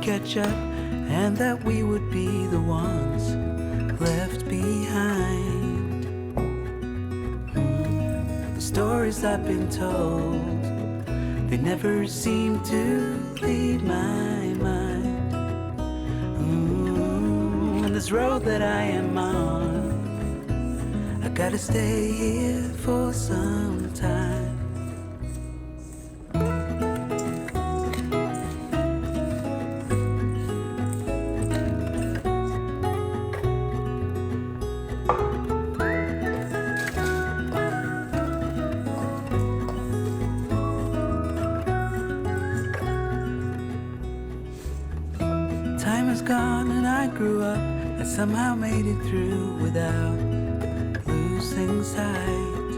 catch up, and that we would be the ones left behind. The stories I've been told, they never seem to leave my mind. And this road that I am on, I gotta stay here for some time. Time is gone and I grew up. I somehow made it through without losing sight.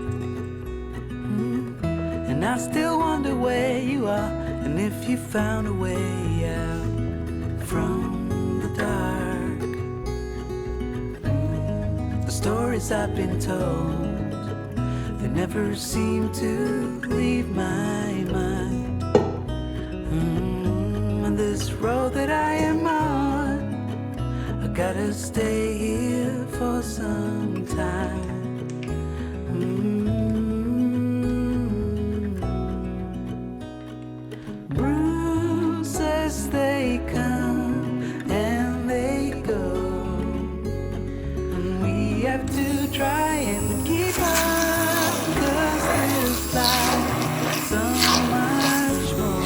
And I still wonder where you are, and if you found a way out from the dark. The stories I've been told, they never seem to leave my mind. And this road that I am on, I gotta stay here for some time. Bruises, they come and they go, and we have to try and keep up, 'cause this life is so much more.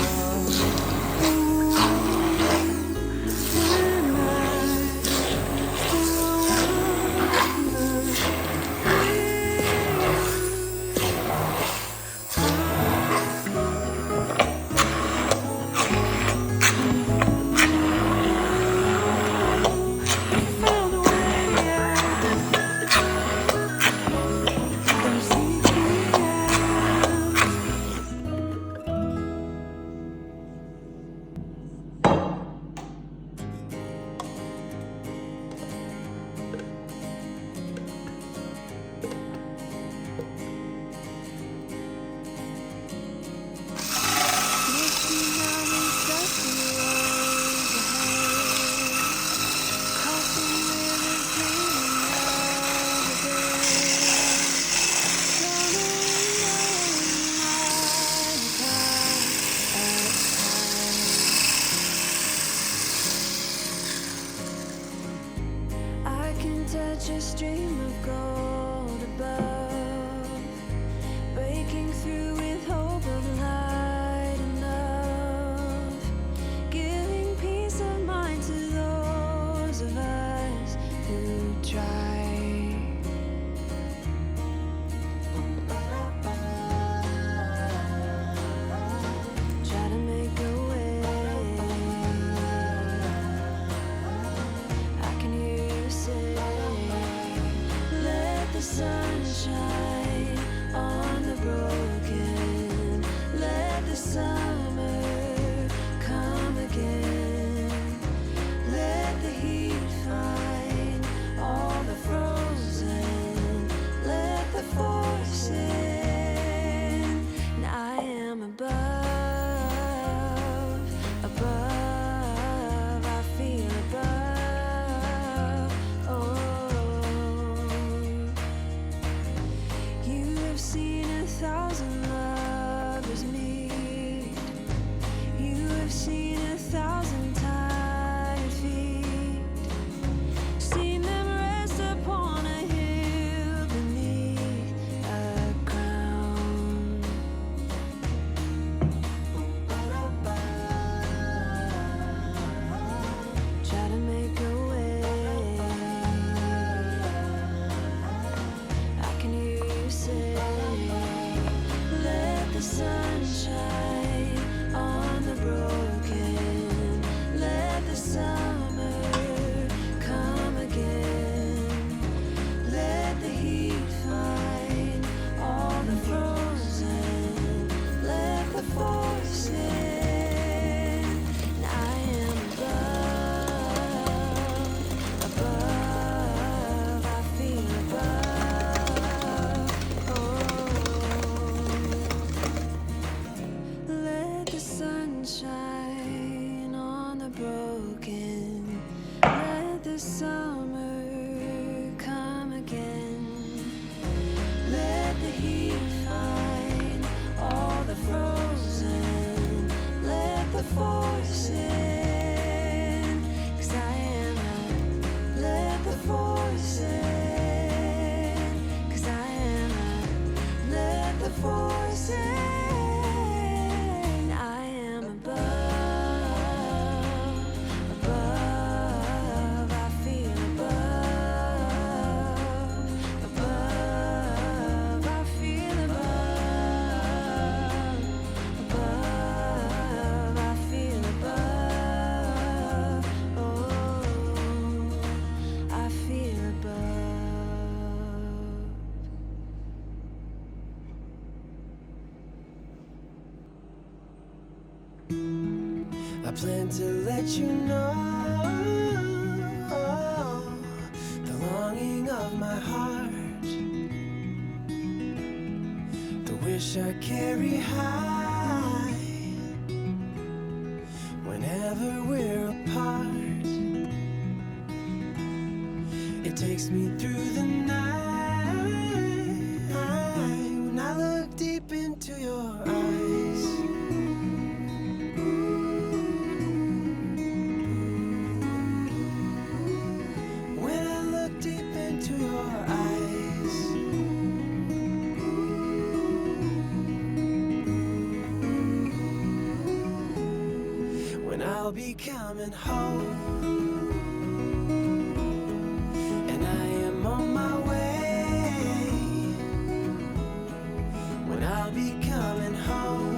Touch a stream of gold above, breaking through with hope of light and love, giving peace of mind to those of us who try. Try to make a way. I can hear you say, let the sun shine on the broken. plan to let you know the longing of my heart, the wish I carry high whenever we're apart. It takes me through the night when I look deep into your eyes. When I look deep into your eyes. When I'll be coming home, on my way, when I'll be coming home.